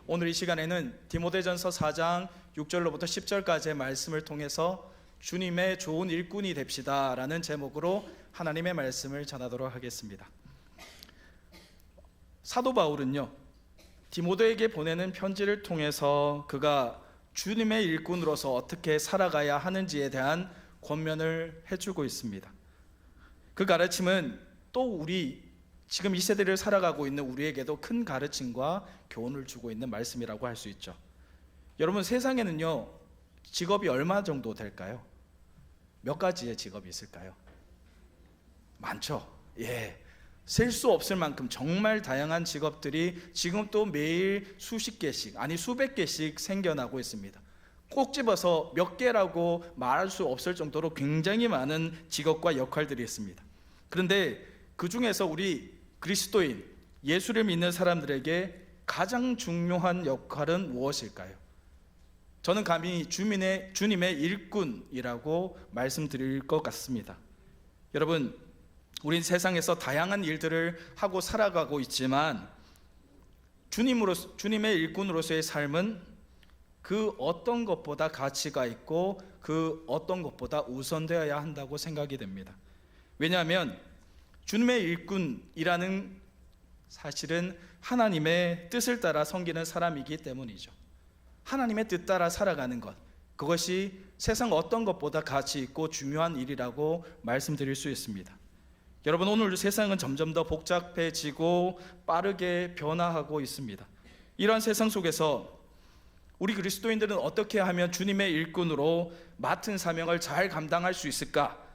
오늘 이 시간에는 디모데전서 4장 6절로부터 10절까지의 말씀을 통해서 주님의 좋은 일꾼이 됩시다 라는 제목으로 하나님의 말씀을 전하도록 하겠습니다. 사도 바울은요, 디모데에게 보내는 편지를 통해서 그가 주님의 일꾼으로서 어떻게 살아가야 하는지에 대한 권면을 해주고 있습니다. 그 가르침은 또 우리 지금 이 세대를 살아가고 있는 우리에게도 큰 가르침과 교훈을 주고 있는 말씀이라고 할 수 있죠. 여러분, 세상에는요, 직업이 얼마 정도 될까요? 몇 가지의 직업이 있을까요? 많죠. 셀 수 없을 만큼 정말 다양한 직업들이 지금 또 매일 수십 개씩, 아니 수백 개씩 생겨나고 있습니다. 꼭 집어서 몇 개라고 말할 수 없을 정도로 굉장히 많은 직업과 역할들이 있습니다. 그런데 그 중에서 우리 그리스도인, 예수를 믿는 사람들에게 가장 중요한 역할은 무엇일까요? 저는 감히 주님의 일꾼이라고 말씀드릴 것 같습니다. 여러분, 우린 세상에서 다양한 일들을 하고 살아가고 있지만 주님의 일꾼으로서의 삶은 그 어떤 것보다 가치가 있고 그 어떤 것보다 우선되어야 한다고 생각이 됩니다. 왜냐하면 주님의 일꾼이라는 사실은 하나님의 뜻을 따라 섬기는 사람이기 때문이죠. 하나님의 뜻 따라 살아가는 것, 그것이 세상 어떤 것보다 가치 있고 중요한 일이라고 말씀드릴 수 있습니다. 여러분, 오늘 세상은 점점 더 복잡해지고 빠르게 변화하고 있습니다. 이러한 세상 속에서 우리 그리스도인들은 어떻게 하면 주님의 일꾼으로 맡은 사명을 잘 감당할 수 있을까?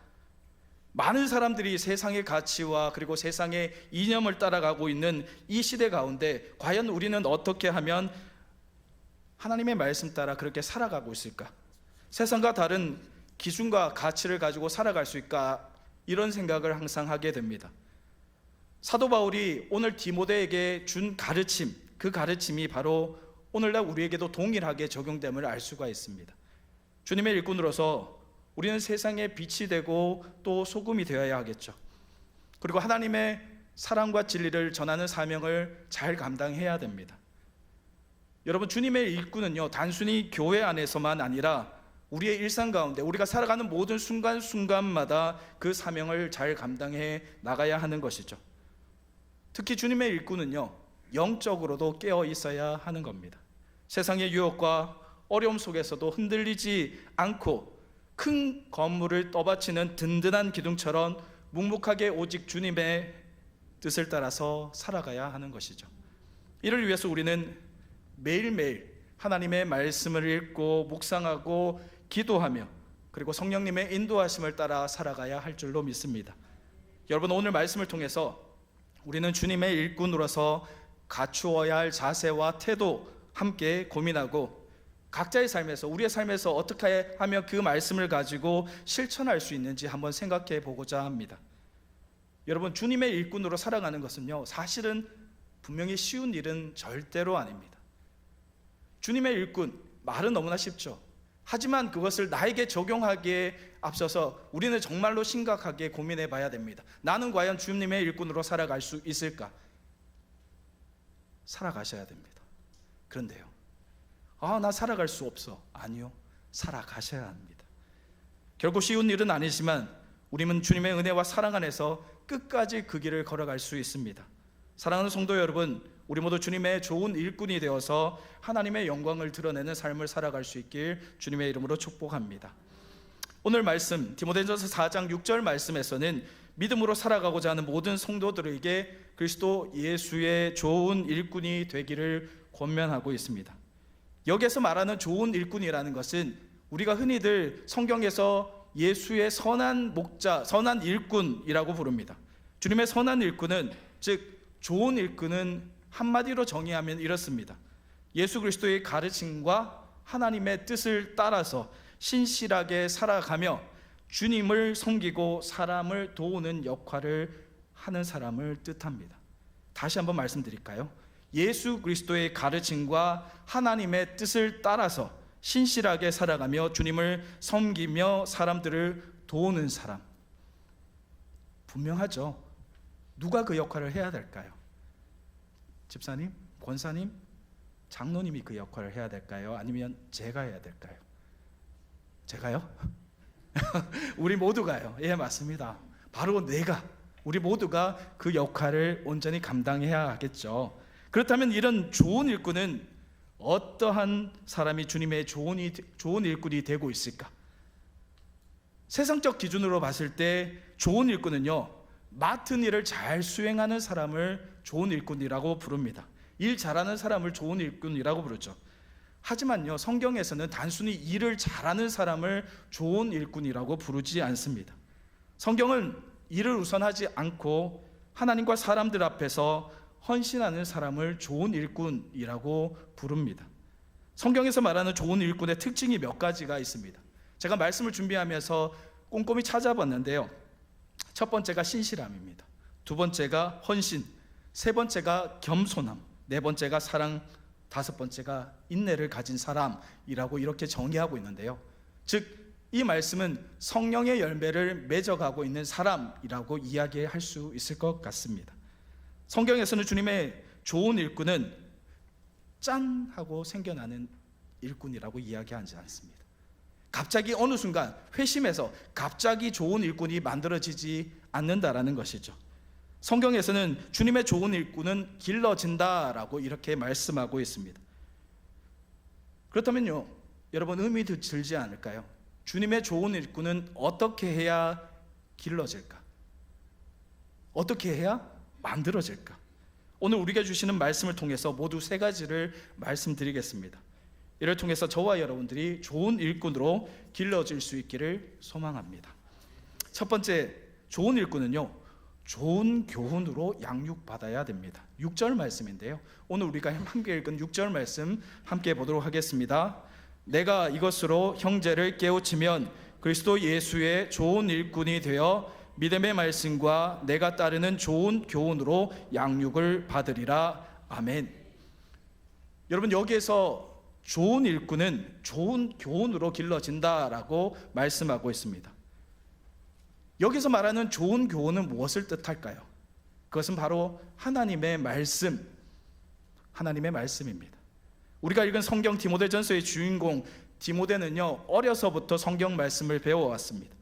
많은 사람들이 세상의 가치와 그리고 세상의 이념을 따라가고 있는 이 시대 가운데 과연 우리는 어떻게 하면 하나님의 말씀 따라 그렇게 살아가고 있을까? 세상과 다른 기준과 가치를 가지고 살아갈 수 있을까? 이런 생각을 항상 하게 됩니다. 사도 바울이 오늘 디모데에게 준 가르침, 그 가르침이 바로 오늘날 우리에게도 동일하게 적용됨을 알 수가 있습니다. 주님의 일꾼으로서 우리는 세상의 빛이 되고 또 소금이 되어야 하겠죠. 그리고 하나님의 사랑과 진리를 전하는 사명을 잘 감당해야 됩니다. 여러분, 주님의 일꾼은요, 단순히 교회 안에서만 아니라 우리의 일상 가운데 우리가 살아가는 모든 순간순간마다 그 사명을 잘 감당해 나가야 하는 것이죠. 특히 주님의 일꾼은요, 영적으로도 깨어 있어야 하는 겁니다. 세상의 유혹과 어려움 속에서도 흔들리지 않고 큰 건물을 떠받치는 든든한 기둥처럼 묵묵하게 오직 주님의 뜻을 따라서 살아가야 하는 것이죠. 이를 위해서 우리는 매일매일 하나님의 말씀을 읽고 묵상하고 기도하며 그리고 성령님의 인도하심을 따라 살아가야 할 줄로 믿습니다. 여러분, 오늘 말씀을 통해서 우리는 주님의 일꾼으로서 갖추어야 할 자세와 태도 함께 고민하고 각자의 삶에서, 우리의 삶에서 어떻게 하면 그 말씀을 가지고 실천할 수 있는지 한번 생각해 보고자 합니다. 여러분, 주님의 일꾼으로 살아가는 것은요, 사실은 분명히 쉬운 일은 절대로 아닙니다. 주님의 일꾼, 말은 너무나 쉽죠. 하지만 그것을 나에게 적용하기에 앞서서 우리는 정말로 심각하게 고민해 봐야 됩니다. 나는 과연 주님의 일꾼으로 살아갈 수 있을까? 살아가셔야 됩니다. 그런데요, 나 살아갈 수 없어. 아니요, 살아가셔야 합니다. 결코 쉬운 일은 아니지만 우리는 주님의 은혜와 사랑 안에서 끝까지 그 길을 걸어갈 수 있습니다. 사랑하는 성도 여러분, 우리 모두 주님의 좋은 일꾼이 되어서 하나님의 영광을 드러내는 삶을 살아갈 수 있길 주님의 이름으로 축복합니다. 오늘 말씀 디모데전서 4장 6절 말씀에서는 믿음으로 살아가고자 하는 모든 성도들에게 그리스도 예수의 좋은 일꾼이 되기를 권면하고 있습니다. 여기에서 말하는 좋은 일꾼이라는 것은 우리가 흔히들 성경에서 예수의 선한 목자, 선한 일꾼이라고 부릅니다. 주님의 선한 일꾼은, 즉 좋은 일꾼은 한마디로 정의하면 이렇습니다. 예수 그리스도의 가르침과 하나님의 뜻을 따라서 신실하게 살아가며 주님을 섬기고 사람을 도우는 역할을 하는 사람을 뜻합니다. 다시 한번 말씀드릴까요? 예수 그리스도의 가르침과 하나님의 뜻을 따라서 신실하게 살아가며 주님을 섬기며 사람들을 도우는 사람. 분명하죠. 누가 그 역할을 해야 될까요? 집사님? 권사님? 장로님이 그 역할을 해야 될까요? 아니면 제가 해야 될까요? 제가요? 우리 모두가요. 예, 맞습니다. 바로 우리 모두가 그 역할을 온전히 감당해야 하겠죠. 그렇다면 이런 좋은 일꾼은 어떠한 사람이 주님의 좋은 일꾼이 되고 있을까? 세상적 기준으로 봤을 때 좋은 일꾼은요, 맡은 일을 잘 수행하는 사람을 좋은 일꾼이라고 부릅니다. 일 잘하는 사람을 좋은 일꾼이라고 부르죠. 하지만요, 성경에서는 단순히 일을 잘하는 사람을 좋은 일꾼이라고 부르지 않습니다. 성경은 일을 우선하지 않고 하나님과 사람들 앞에서 헌신하는 사람을 좋은 일꾼이라고 부릅니다. 성경에서 말하는 좋은 일꾼의 특징이 몇 가지가 있습니다. 제가 말씀을 준비하면서 꼼꼼히 찾아봤는데요, 첫 번째가 신실함입니다. 두 번째가 헌신, 세 번째가 겸손함, 네 번째가 사랑, 다섯 번째가 인내를 가진 사람이라고 이렇게 정의하고 있는데요, 즉 이 말씀은 성령의 열매를 맺어가고 있는 사람이라고 이야기할 수 있을 것 같습니다. 성경에서는 주님의 좋은 일꾼은 짠 하고 생겨나는 일꾼이라고 이야기하지 않습니다. 갑자기 어느 순간 회심해서 갑자기 좋은 일꾼이 만들어지지 않는다라는 것이죠. 성경에서는 주님의 좋은 일꾼은 길러진다라고 이렇게 말씀하고 있습니다. 그렇다면요, 여러분 의미 들지 않을까요? 주님의 좋은 일꾼은 어떻게 해야 길러질까? 어떻게 해야 만들어질까? 오늘 우리가 주시는 말씀을 통해서 모두 세 가지를 말씀드리겠습니다. 이를 통해서 저와 여러분들이 좋은 일꾼으로 길러질 수 있기를 소망합니다. 첫 번째, 좋은 일꾼은요, 좋은 교훈으로 양육받아야 됩니다. 6절 말씀인데요, 오늘 우리가 함께 읽은 6절 말씀 함께 보도록 하겠습니다. 내가 이것으로 형제를 깨우치면 그리스도 예수의 좋은 일꾼이 되어 믿음의 말씀과 내가 따르는 좋은 교훈으로 양육을 받으리라. 아멘. 여러분, 여기에서 좋은 일꾼은 좋은 교훈으로 길러진다라고 말씀하고 있습니다. 여기서 말하는 좋은 교훈은 무엇을 뜻할까요? 그것은 바로 하나님의 말씀입니다. 우리가 읽은 성경 디모데전서의 주인공 디모데는요, 어려서부터 성경 말씀을 배워왔습니다.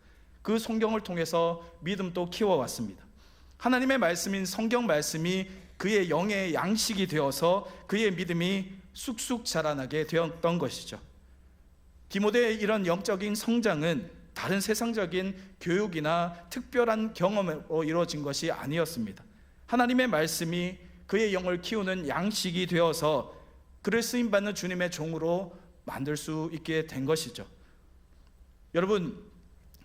그 성경을 통해서 믿음도 키워왔습니다. 하나님의 말씀인 성경 말씀이 그의 영의 양식이 되어서 그의 믿음이 쑥쑥 자라나게 되었던 것이죠. 디모데의 이런 영적인 성장은 다른 세상적인 교육이나 특별한 경험으로 이루어진 것이 아니었습니다. 하나님의 말씀이 그의 영을 키우는 양식이 되어서 그를 쓰임받는 주님의 종으로 만들 수 있게 된 것이죠. 여러분,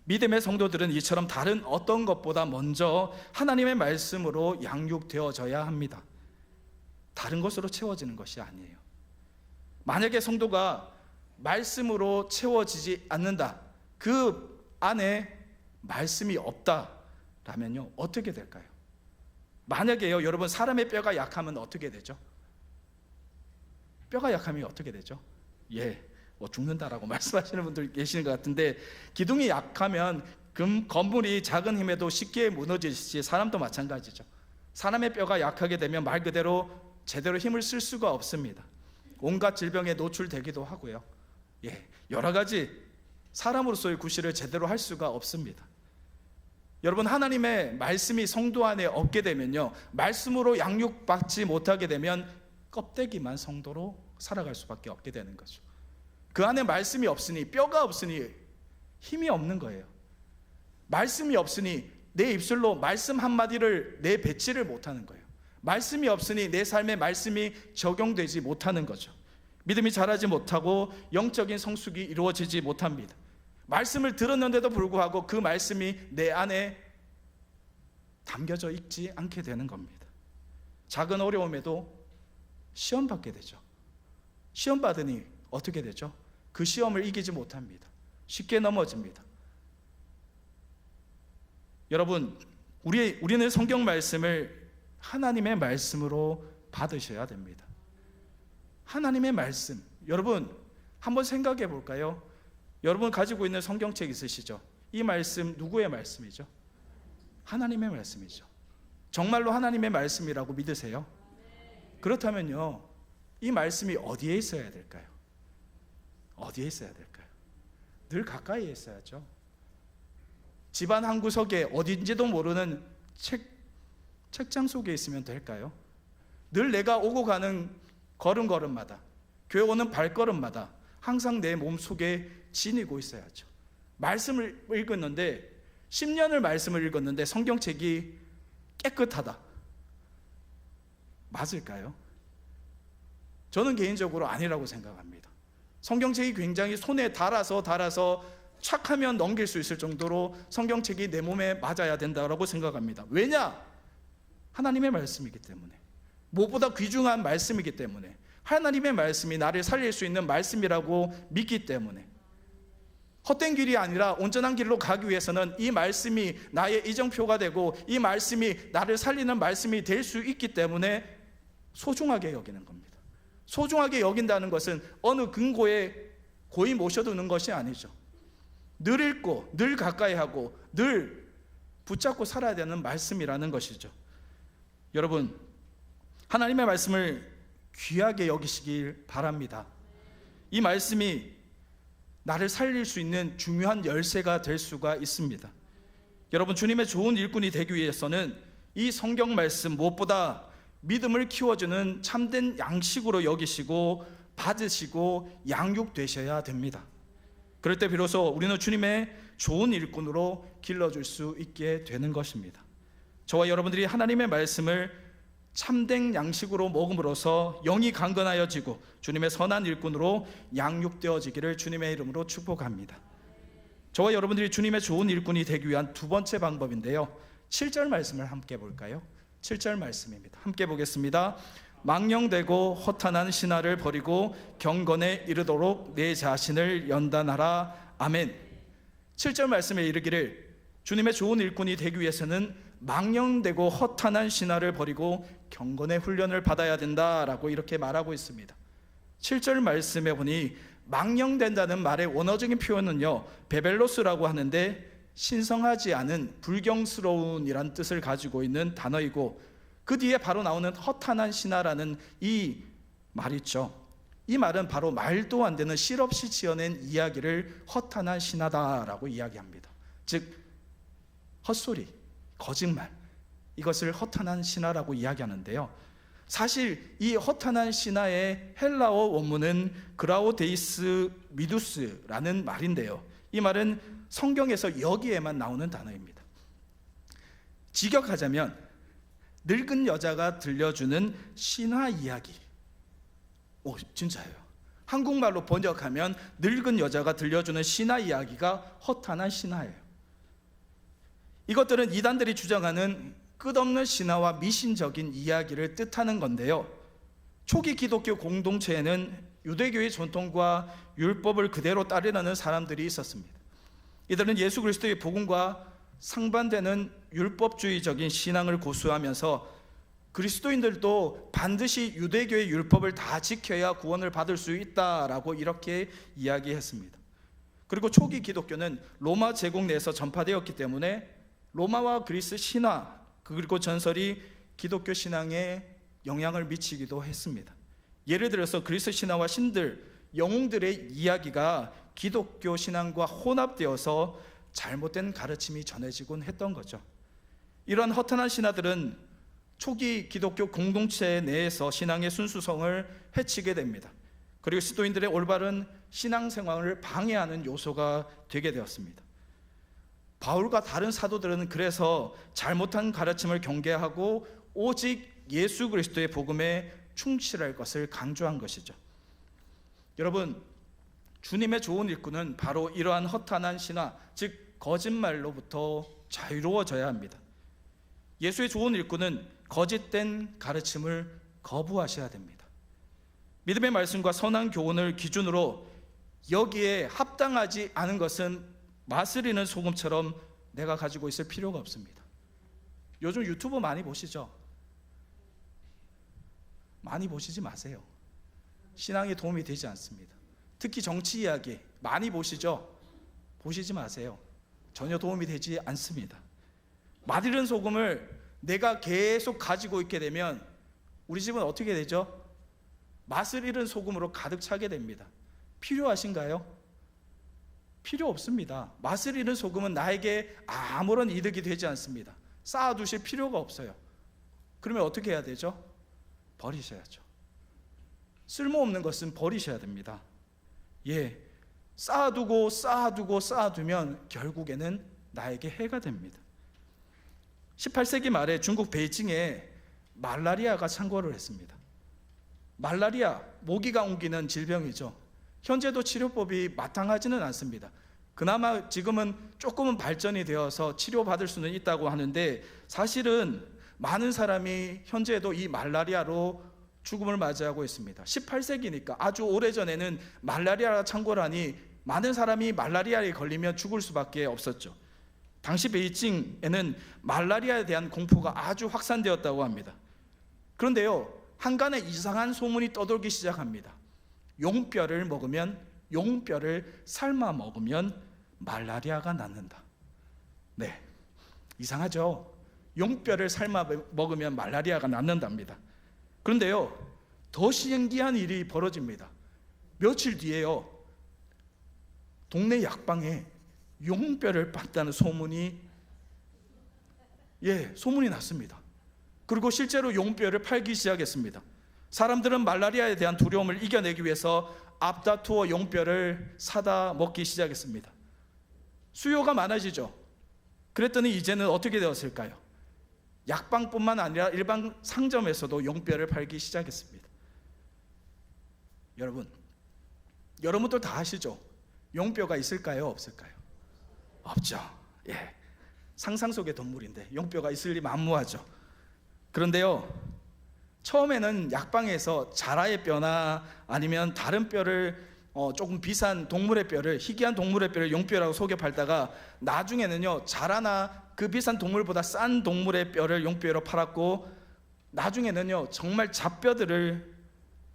믿음의 성도들은 이처럼 다른 어떤 것보다 먼저 하나님의 말씀으로 양육되어져야 합니다. 다른 것으로 채워지는 것이 아니에요. 만약에 성도가 말씀으로 채워지지 않는다, 그 안에 말씀이 없다라면요, 어떻게 될까요? 만약에요, 여러분, 사람의 뼈가 약하면 어떻게 되죠? 뼈가 약하면 어떻게 되죠? 죽는다라고 말씀하시는 분들 계시는 것 같은데, 기둥이 약하면 건물이 작은 힘에도 쉽게 무너지듯이 사람도 마찬가지죠. 사람의 뼈가 약하게 되면 말 그대로 제대로 힘을 쓸 수가 없습니다. 온갖 질병에 노출되기도 하고요, 여러 가지 사람으로서의 구실을 제대로 할 수가 없습니다. 여러분, 하나님의 말씀이 성도 안에 없게 되면요, 말씀으로 양육받지 못하게 되면 껍데기만 성도로 살아갈 수밖에 없게 되는 거죠. 그 안에 말씀이 없으니, 뼈가 없으니 힘이 없는 거예요. 말씀이 없으니 내 입술로 말씀 한마디를 내뱉지를 못하는 거예요. 말씀이 없으니 내 삶에 말씀이 적용되지 못하는 거죠. 믿음이 자라지 못하고 영적인 성숙이 이루어지지 못합니다. 말씀을 들었는데도 불구하고 그 말씀이 내 안에 담겨져 있지 않게 되는 겁니다. 작은 어려움에도 시험 받게 되죠. 시험 받으니 어떻게 되죠? 그 시험을 이기지 못합니다. 쉽게 넘어집니다. 여러분, 우리는 성경 말씀을 하나님의 말씀으로 받으셔야 됩니다. 하나님의 말씀, 여러분 한번 생각해 볼까요? 여러분 가지고 있는 성경책 있으시죠? 이 말씀 누구의 말씀이죠? 하나님의 말씀이죠. 정말로 하나님의 말씀이라고 믿으세요? 그렇다면요, 이 말씀이 어디에 있어야 될까요? 어디에 있어야 될까요? 늘 가까이에 있어야죠. 집안 한 구석에 어딘지도 모르는 책장 속에 있으면 될까요? 늘 내가 오고 가는 걸음걸음마다, 교회 오는 발걸음마다 항상 내 몸속에 지니고 있어야죠. 말씀을 읽었는데 10년을 말씀을 읽었는데 성경책이 깨끗하다, 맞을까요? 저는 개인적으로 아니라고 생각합니다. 성경책이 굉장히 손에 달아서 착 하면 넘길 수 있을 정도로 성경책이 내 몸에 맞아야 된다고 생각합니다. 왜냐? 하나님의 말씀이기 때문에, 무엇보다 귀중한 말씀이기 때문에, 하나님의 말씀이 나를 살릴 수 있는 말씀이라고 믿기 때문에, 헛된 길이 아니라 온전한 길로 가기 위해서는 이 말씀이 나의 이정표가 되고 이 말씀이 나를 살리는 말씀이 될 수 있기 때문에 소중하게 여기는 겁니다. 소중하게 여긴다는 것은 어느 금고에 고이 모셔두는 것이 아니죠. 늘 읽고 늘 가까이 하고 늘 붙잡고 살아야 되는 말씀이라는 것이죠. 여러분, 하나님의 말씀을 귀하게 여기시길 바랍니다. 이 말씀이 나를 살릴 수 있는 중요한 열쇠가 될 수가 있습니다. 여러분, 주님의 좋은 일꾼이 되기 위해서는 이 성경 말씀 무엇보다 믿음을 키워주는 참된 양식으로 여기시고 받으시고 양육되셔야 됩니다. 그럴 때 비로소 우리는 주님의 좋은 일꾼으로 길러줄 수 있게 되는 것입니다. 저와 여러분들이 하나님의 말씀을 참된 양식으로 먹음으로써 영이 강건하여지고 주님의 선한 일꾼으로 양육되어지기를 주님의 이름으로 축복합니다. 저와 여러분들이 주님의 좋은 일꾼이 되기 위한 두 번째 방법인데요, 7절 말씀을 함께 볼까요? 7절 말씀입니다. 함께 보겠습니다. 망령되고 허탄한 신화를 버리고 경건에 이르도록 내 자신을 연단하라. 아멘. 7절 말씀에 이르기를 주님의 좋은 일꾼이 되기 위해서는 망령되고 허탄한 신화를 버리고 경건의 훈련을 받아야 된다라고 이렇게 말하고 있습니다. 7절 말씀에 보니 망령된다는 말의 원어적인 표현은요, 베벨로스라고 하는데 신성하지 않은, 불경스러운이란 뜻을 가지고 있는 단어이고, 그 뒤에 바로 나오는 허탄한 신하라는 이 말 있죠. 이 말은 바로 말도 안 되는 실없이 지어낸 이야기를 허탄한 신하다라고 이야기합니다. 즉 헛소리, 거짓말, 이것을 허탄한 신하라고 이야기하는데요, 사실 이 허탄한 신하의 헬라어 원문은 그라우데이스 미두스라는 말인데요, 이 말은 성경에서 여기에만 나오는 단어입니다. 직역하자면 늙은 여자가 들려주는 신화 이야기. 오, 진짜예요. 한국말로 번역하면 늙은 여자가 들려주는 신화 이야기가 허탄한 신화예요. 이것들은 이단들이 주장하는 끝없는 신화와 미신적인 이야기를 뜻하는 건데요, 초기 기독교 공동체에는 유대교의 전통과 율법을 그대로 따르려는 사람들이 있었습니다. 이들은 예수 그리스도의 복음과 상반되는 율법주의적인 신앙을 고수하면서 그리스도인들도 반드시 유대교의 율법을 다 지켜야 구원을 받을 수 있다라고 이렇게 이야기했습니다. 그리고 초기 기독교는 로마 제국 내에서 전파되었기 때문에 로마와 그리스 신화 그리고 전설이 기독교 신앙에 영향을 미치기도 했습니다. 예를 들어서 그리스 신화와 신들, 영웅들의 이야기가 기독교 신앙과 혼합되어서 잘못된 가르침이 전해지곤 했던 거죠. 이러한 허탄한 신화들은 초기 기독교 공동체 내에서 신앙의 순수성을 해치게 됩니다. 그리고 시도인들의 올바른 신앙생활을 방해하는 요소가 되게 되었습니다. 바울과 다른 사도들은 그래서 잘못한 가르침을 경계하고 오직 예수 그리스도의 복음에 충실할 것을 강조한 것이죠. 여러분, 주님의 좋은 일꾼은 바로 이러한 허탄한 신화, 즉 거짓말로부터 자유로워져야 합니다. 예수의 좋은 일꾼은 거짓된 가르침을 거부하셔야 됩니다. 믿음의 말씀과 선한 교훈을 기준으로 여기에 합당하지 않은 것은 마스리는 소금처럼 내가 가지고 있을 필요가 없습니다. 요즘 유튜브 많이 보시죠? 많이 보시지 마세요. 신앙에 도움이 되지 않습니다. 특히 정치 이야기 많이 보시죠? 보시지 마세요. 전혀 도움이 되지 않습니다. 맛있는 소금을 내가 계속 가지고 있게 되면 우리 집은 어떻게 되죠? 맛을 잃은 소금으로 가득 차게 됩니다. 필요하신가요? 필요 없습니다. 맛을 잃은 소금은 나에게 아무런 이득이 되지 않습니다. 쌓아두실 필요가 없어요. 그러면 어떻게 해야 되죠? 버리셔야죠. 쓸모없는 것은 버리셔야 됩니다. 쌓아두면 결국에는 나에게 해가 됩니다. 18세기 말에 중국 베이징에 말라리아가 창궐을 했습니다. 말라리아, 모기가 옮기는 질병이죠. 현재도 치료법이 마땅하지는 않습니다. 그나마 지금은 조금은 발전이 되어서 치료받을 수는 있다고 하는데, 사실은 많은 사람이 현재도 이 말라리아로 죽음을 맞이하고 있습니다. 18세기니까 아주 오래전에는 말라리아가 창궐하니 많은 사람이 말라리아에 걸리면 죽을 수밖에 없었죠. 당시 베이징에는 말라리아에 대한 공포가 아주 확산되었다고 합니다. 그런데요, 한간에 이상한 소문이 떠돌기 시작합니다. 용뼈를 삶아 먹으면 말라리아가 낫는다. 네, 이상하죠? 용뼈를 삶아 먹으면 말라리아가 낫는답니다. 그런데요, 더 신기한 일이 벌어집니다. 며칠 뒤에요, 동네 약방에 용뼈를 빻다는 소문이 났습니다. 그리고 실제로 용뼈를 팔기 시작했습니다. 사람들은 말라리아에 대한 두려움을 이겨내기 위해서 앞다투어 용뼈를 사다 먹기 시작했습니다. 수요가 많아지죠. 그랬더니 이제는 어떻게 되었을까요? 약방뿐만 아니라 일반 상점에서도 용뼈를 팔기 시작했습니다. 여러분도 다 아시죠? 용뼈가 있을까요? 없을까요? 없죠. 상상 속의 동물인데 용뼈가 있을 리 만무하죠. 그런데요, 처음에는 약방에서 자라의 뼈나 아니면 다른 뼈를 조금 비싼 동물의 뼈를, 희귀한 동물의 뼈를 용뼈라고 속여 팔다가 나중에는요, 자라나 그 비싼 동물보다 싼 동물의 뼈를 용뼈로 팔았고, 나중에는요, 정말 잡뼈들을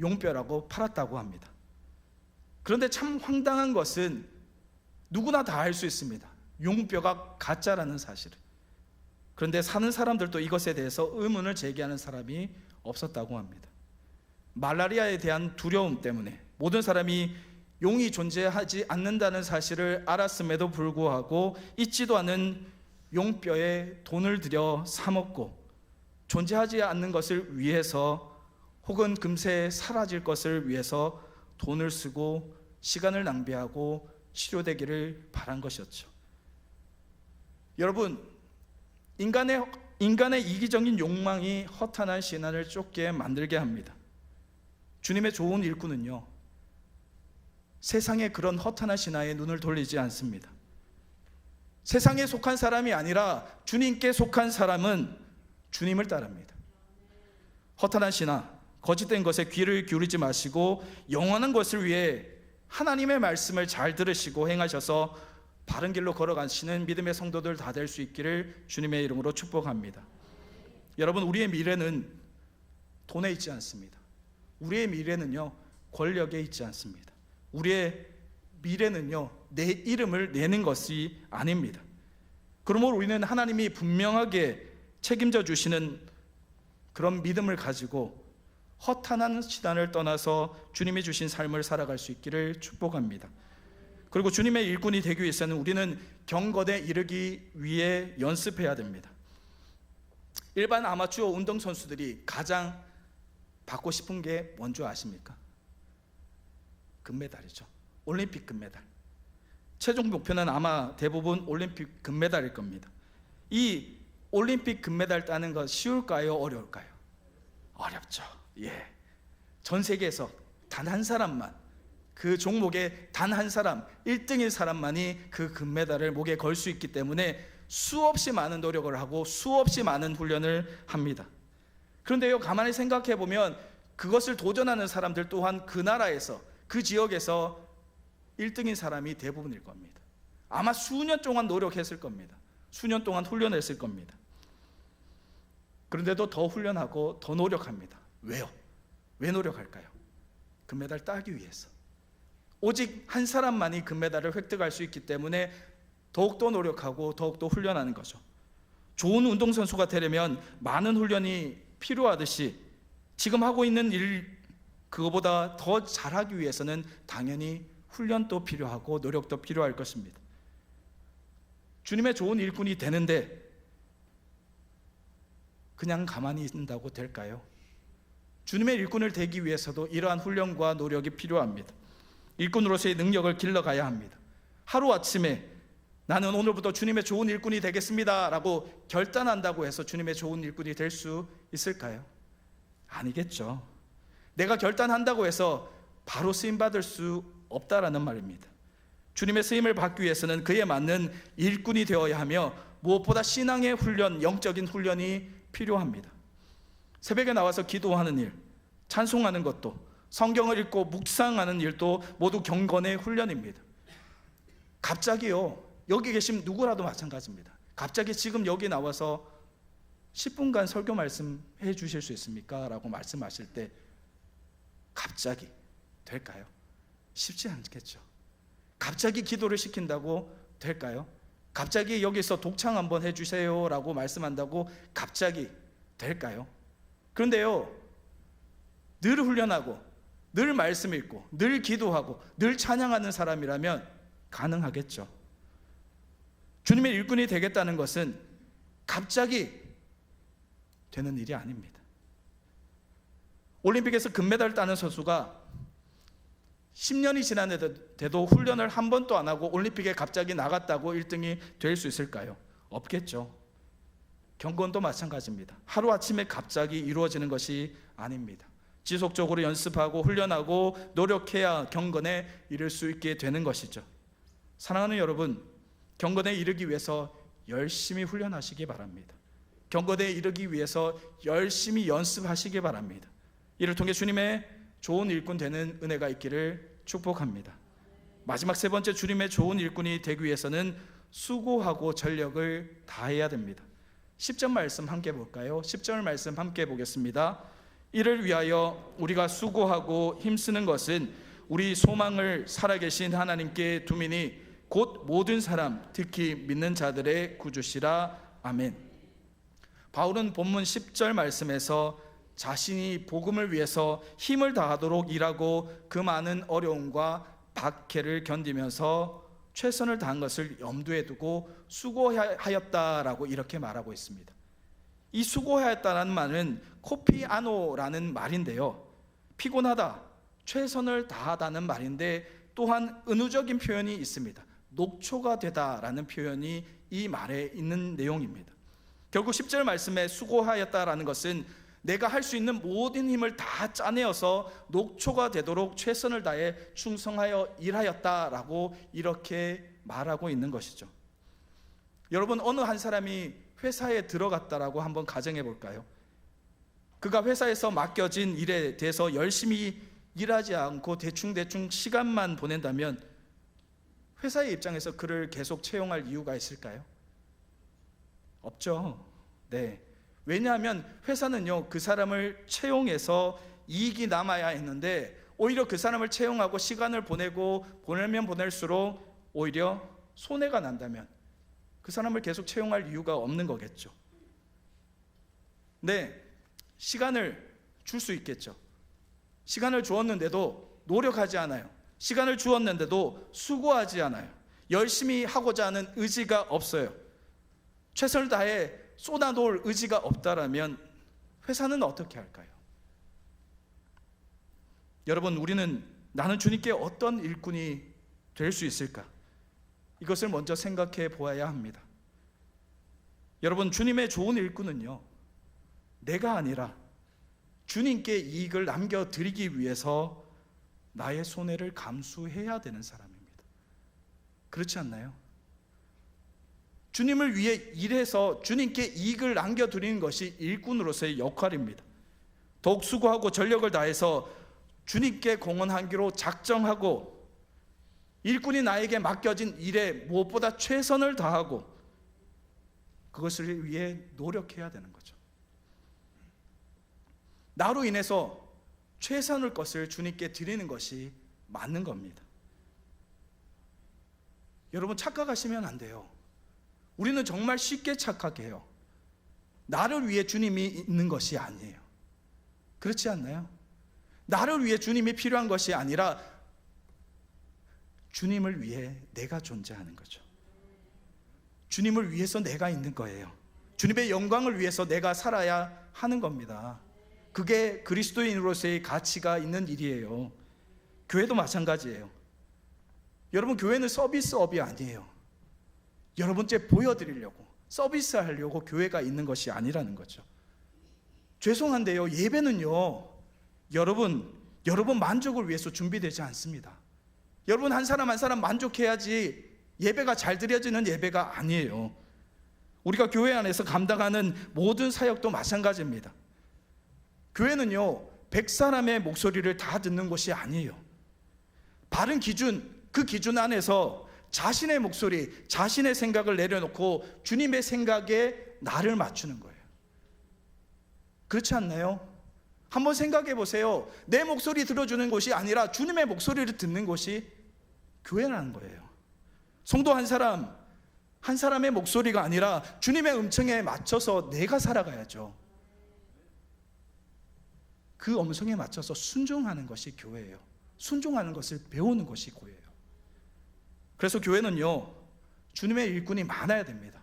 용뼈라고 팔았다고 합니다. 그런데 참 황당한 것은 누구나 다 알 수 있습니다. 용뼈가 가짜라는 사실을. 그런데 사는 사람들도 이것에 대해서 의문을 제기하는 사람이 없었다고 합니다. 말라리아에 대한 두려움 때문에 모든 사람이 용이 존재하지 않는다는 사실을 알았음에도 불구하고 잊지도 않은 용뼈에 돈을 들여 사 먹고, 존재하지 않는 것을 위해서 혹은 금세 사라질 것을 위해서 돈을 쓰고 시간을 낭비하고 치료되기를 바란 것이었죠. 여러분, 인간의 이기적인 욕망이 허탄한 신앙을 쫓게 만들게 합니다. 주님의 좋은 일꾼은요, 세상의 그런 허탄한 신앙에 눈을 돌리지 않습니다. 세상에 속한 사람이 아니라 주님께 속한 사람은 주님을 따릅니다. 허탄한 신앙, 거짓된 것에 귀를 기울이지 마시고 영원한 것을 위해 하나님의 말씀을 잘 들으시고 행하셔서 바른 길로 걸어가시는 믿음의 성도들 다 될 수 있기를 주님의 이름으로 축복합니다. 여러분, 우리의 미래는 돈에 있지 않습니다. 우리의 미래는요, 권력에 있지 않습니다. 우리의 미래는요, 내 이름을 내는 것이 아닙니다. 그러므로 우리는 하나님이 분명하게 책임져 주시는 그런 믿음을 가지고 허탄한 신앙을 떠나서 주님이 주신 삶을 살아갈 수 있기를 축복합니다. 그리고 주님의 일꾼이 되기 위해서는 우리는 경건에 이르기 위해 연습해야 됩니다. 일반 아마추어 운동선수들이 가장 받고 싶은 게 뭔지 아십니까? 금메달이죠. 올림픽 금메달. 최종 목표는 아마 대부분 올림픽 금메달일 겁니다. 이 올림픽 금메달 따는 것 쉬울까요? 어려울까요? 어렵죠. 전 세계에서 단 한 사람만, 그 종목에 단 한 사람, 1등인 사람만이 그 금메달을 목에 걸 수 있기 때문에 수없이 많은 노력을 하고 수없이 많은 훈련을 합니다. 그런데요, 가만히 생각해 보면 그것을 도전하는 사람들 또한 그 나라에서, 그 지역에서 1등인 사람이 대부분일 겁니다. 아마 수년 동안 노력했을 겁니다. 수년 동안 훈련했을 겁니다. 그런데도 더 훈련하고 더 노력합니다. 왜요? 왜 노력할까요? 금메달 따기 위해서. 오직 한 사람만이 금메달을 획득할 수 있기 때문에 더욱더 노력하고 더욱더 훈련하는 거죠. 좋은 운동선수가 되려면 많은 훈련이 필요하듯이 지금 하고 있는 일 그거보다 더 잘하기 위해서는 당연히 훈련도 필요하고 노력도 필요할 것입니다. 주님의 좋은 일꾼이 되는데 그냥 가만히 있는다고 될까요? 주님의 일꾼을 되기 위해서도 이러한 훈련과 노력이 필요합니다. 일꾼으로서의 능력을 길러가야 합니다. 하루아침에 나는 오늘부터 주님의 좋은 일꾼이 되겠습니다 라고 결단한다고 해서 주님의 좋은 일꾼이 될 수 있을까요? 아니겠죠. 내가 결단한다고 해서 바로 쓰임받을 수 없다라는 말입니다. 주님의 쓰임을 받기 위해서는 그에 맞는 일꾼이 되어야 하며 무엇보다 신앙의 훈련, 영적인 훈련이 필요합니다. 새벽에 나와서 기도하는 일, 찬송하는 것도, 성경을 읽고 묵상하는 일도 모두 경건의 훈련입니다. 갑자기요, 여기 계신 누구라도 마찬가지입니다. 갑자기 지금 여기 나와서 10분간 설교 말씀 해 주실 수 있습니까? 라고 말씀하실 때 갑자기 될까요? 쉽지 않겠죠. 갑자기 기도를 시킨다고 될까요? 갑자기 여기서 독창 한번 해주세요 라고 말씀한다고 갑자기 될까요? 그런데요, 늘 훈련하고 늘 말씀 읽고 늘 기도하고 늘 찬양하는 사람이라면 가능하겠죠. 주님의 일꾼이 되겠다는 것은 갑자기 되는 일이 아닙니다. 올림픽에서 금메달 따는 선수가 10년이 지났는데도 훈련을 한 번도 안 하고 올림픽에 갑자기 나갔다고 1등이 될 수 있을까요? 없겠죠. 경건도 마찬가지입니다. 하루아침에 갑자기 이루어지는 것이 아닙니다. 지속적으로 연습하고 훈련하고 노력해야 경건에 이를 수 있게 되는 것이죠. 사랑하는 여러분, 경건에 이르기 위해서 열심히 훈련하시기 바랍니다. 경건에 이르기 위해서 열심히 연습하시기 바랍니다. 이를 통해 주님의 좋은 일꾼 되는 은혜가 있기를 축복합니다. 마지막 세 번째, 주님의 좋은 일꾼이 되기 위해서는 수고하고 전력을 다해야 됩니다. 10절 말씀 함께 볼까요? 10절 말씀 함께 보겠습니다. 이를 위하여 우리가 수고하고 힘쓰는 것은 우리 소망을 살아계신 하나님께 두미니 곧 모든 사람, 특히 믿는 자들의 구주시라. 아멘. 바울은 본문 10절 말씀에서 자신이 복음을 위해서 힘을 다하도록 일하고 그 많은 어려움과 박해를 견디면서 최선을 다한 것을 염두에 두고 수고하였다라고 이렇게 말하고 있습니다. 이 수고하였다라는 말은 코피아노라는 말인데요, 피곤하다, 최선을 다하다는 말인데 또한 은유적인 표현이 있습니다. 녹초가 되다라는 표현이 이 말에 있는 내용입니다. 결국 10절 말씀에 수고하였다라는 것은 내가 할 수 있는 모든 힘을 다 짜내어서 녹초가 되도록 최선을 다해 충성하여 일하였다라고 이렇게 말하고 있는 것이죠. 여러분, 어느 한 사람이 회사에 들어갔다라고 한번 가정해 볼까요? 그가 회사에서 맡겨진 일에 대해서 열심히 일하지 않고 대충 시간만 보낸다면 회사의 입장에서 그를 계속 채용할 이유가 있을까요? 없죠. 네. 왜냐하면 회사는요, 그 사람을 채용해서 이익이 남아야 했는데 오히려 그 사람을 채용하고 시간을 보내면 보낼수록 오히려 손해가 난다면 그 사람을 계속 채용할 이유가 없는 거겠죠. 네, 시간을 줄 수 있겠죠. 시간을 주었는데도 노력하지 않아요. 시간을 주었는데도 수고하지 않아요. 열심히 하고자 하는 의지가 없어요. 최선을 다해 쏟아놓을 의지가 없다라면 회사는 어떻게 할까요? 여러분, 우리는 나는 주님께 어떤 일꾼이 될 수 있을까? 이것을 먼저 생각해 보아야 합니다. 여러분, 주님의 좋은 일꾼은요, 내가 아니라 주님께 이익을 남겨드리기 위해서 나의 손해를 감수해야 되는 사람입니다. 그렇지 않나요? 주님을 위해 일해서 주님께 이익을 남겨드리는 것이 일꾼으로서의 역할입니다. 더욱 수고하고 전력을 다해서 주님께 공헌하기로 작정하고 일꾼이 나에게 맡겨진 일에 무엇보다 최선을 다하고 그것을 위해 노력해야 되는 거죠. 나로 인해서 최선의 것을 주님께 드리는 것이 맞는 겁니다. 여러분, 착각하시면 안 돼요. 우리는 정말 쉽게 착각해요. 나를 위해 주님이 있는 것이 아니에요. 그렇지 않나요? 나를 위해 주님이 필요한 것이 아니라 주님을 위해 내가 존재하는 거죠. 주님을 위해서 내가 있는 거예요. 주님의 영광을 위해서 내가 살아야 하는 겁니다. 그게 그리스도인으로서의 가치가 있는 일이에요. 교회도 마찬가지예요. 여러분, 교회는 서비스업이 아니에요. 여러분께 보여드리려고, 서비스하려고 교회가 있는 것이 아니라는 거죠. 죄송한데요, 예배는요, 여러분 만족을 위해서 준비되지 않습니다. 여러분 한 사람 한 사람 만족해야지 예배가 잘 드려지는 예배가 아니에요. 우리가 교회 안에서 감당하는 모든 사역도 마찬가지입니다. 교회는요, 100사람의 목소리를 다 듣는 것이 아니에요. 바른 기준, 그 기준 안에서 자신의 목소리, 자신의 생각을 내려놓고 주님의 생각에 나를 맞추는 거예요. 그렇지 않나요? 한번 생각해 보세요. 내 목소리 들어주는 곳이 아니라 주님의 목소리를 듣는 곳이 교회라는 거예요. 성도 한 사람의 목소리가 아니라 주님의 음성에 맞춰서 내가 살아가야죠. 그 음성에 맞춰서 순종하는 것이 교회예요. 순종하는 것을 배우는 것이 교회예요. 그래서 교회는요, 주님의 일꾼이 많아야 됩니다.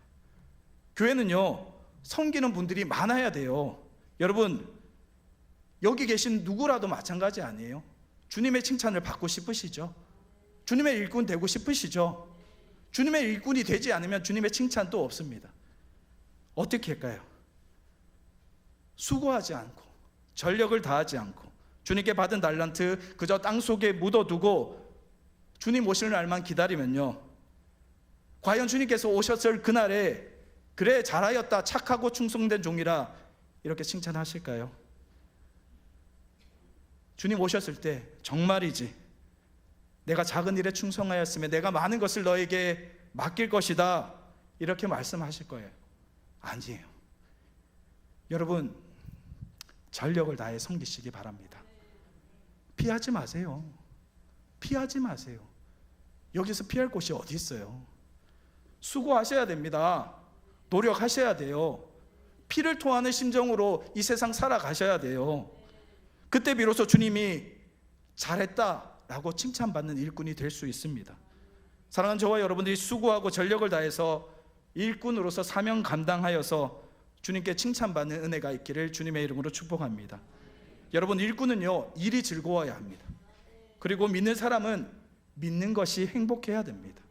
교회는요, 섬기는 분들이 많아야 돼요. 여러분, 여기 계신 누구라도 마찬가지 아니에요? 주님의 칭찬을 받고 싶으시죠? 주님의 일꾼 되고 싶으시죠? 주님의 일꾼이 되지 않으면 주님의 칭찬도 없습니다. 어떻게 할까요? 수고하지 않고 전력을 다하지 않고 주님께 받은 달란트 그저 땅속에 묻어두고 주님 오실 날만 기다리면요, 과연 주님께서 오셨을 그날에 그래 잘하였다, 착하고 충성된 종이라 이렇게 칭찬하실까요? 주님 오셨을 때 정말이지 내가 작은 일에 충성하였으면 내가 많은 것을 너에게 맡길 것이다 이렇게 말씀하실 거예요? 아니에요. 여러분, 전력을 다해 섬기시기 바랍니다. 피하지 마세요. 피하지 마세요. 여기서 피할 곳이 어디 있어요? 수고하셔야 됩니다. 노력하셔야 돼요. 피를 토하는 심정으로 이 세상 살아가셔야 돼요. 그때 비로소 주님이 잘했다라고 칭찬받는 일꾼이 될 수 있습니다. 사랑하는 저와 여러분들이 수고하고 전력을 다해서 일꾼으로서 사명 감당하여서 주님께 칭찬받는 은혜가 있기를 주님의 이름으로 축복합니다. 여러분, 일꾼은요, 일이 즐거워야 합니다. 그리고 믿는 사람은 믿는 것이 행복해야 됩니다.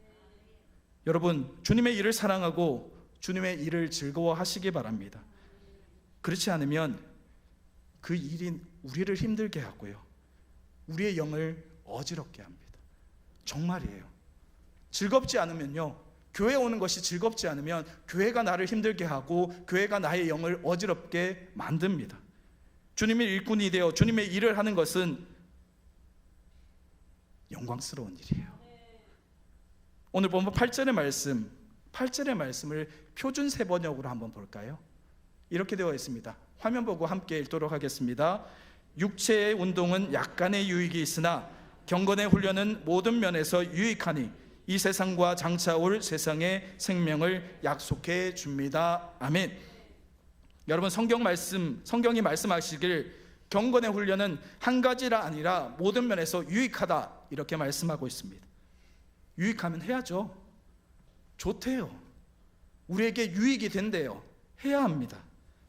여러분, 주님의 일을 사랑하고 주님의 일을 즐거워하시기 바랍니다. 그렇지 않으면 그 일이 우리를 힘들게 하고요, 우리의 영을 어지럽게 합니다. 정말이에요. 즐겁지 않으면요, 교회 오는 것이 즐겁지 않으면 교회가 나를 힘들게 하고 교회가 나의 영을 어지럽게 만듭니다. 주님의 일꾼이 되어 주님의 일을 하는 것은 영광스러운 일이에요. 오늘 보면 8절의 말씀을 표준 세번역으로 한번 볼까요? 이렇게 되어 있습니다. 화면 보고 함께 읽도록 하겠습니다. 육체의 운동은 약간의 유익이 있으나 경건의 훈련은 모든 면에서 유익하니 이 세상과 장차 올 세상의 생명을 약속해 줍니다. 아멘. 여러분, 성경이 말씀하시길 경건의 훈련은 한 가지라 아니라 모든 면에서 유익하다 이렇게 말씀하고 있습니다. 유익하면 해야죠. 좋대요. 우리에게 유익이 된대요. 해야 합니다.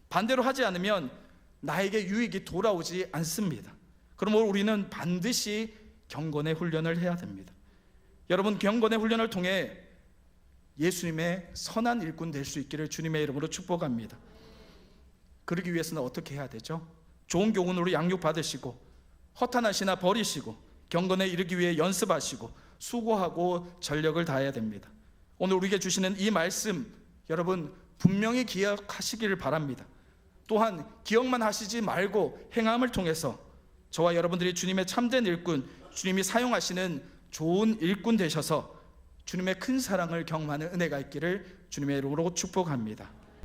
반대로 하지 않으면 나에게 유익이 돌아오지 않습니다. 그러므로 우리는 반드시 경건의 훈련을 해야 됩니다. 여러분, 경건의 훈련을 통해 예수님의 선한 일꾼 될 수 있기를 주님의 이름으로 축복합니다. 그러기 위해서는 어떻게 해야 되죠? 좋은 교훈으로 양육받으시고 허탄하시나 버리시고 경건에 이르기 위해 연습하시고 수고하고 전력을 다해야 됩니다. 오늘 우리에게 주시는 이 말씀 여러분 분명히 기억하시기를 바랍니다. 또한 기억만 하시지 말고 행함을 통해서 저와 여러분들이 주님의 참된 일꾼, 주님이 사용하시는 좋은 일꾼 되셔서 주님의 큰 사랑을 경험하는 은혜가 있기를 주님의 이름으로 축복합니다.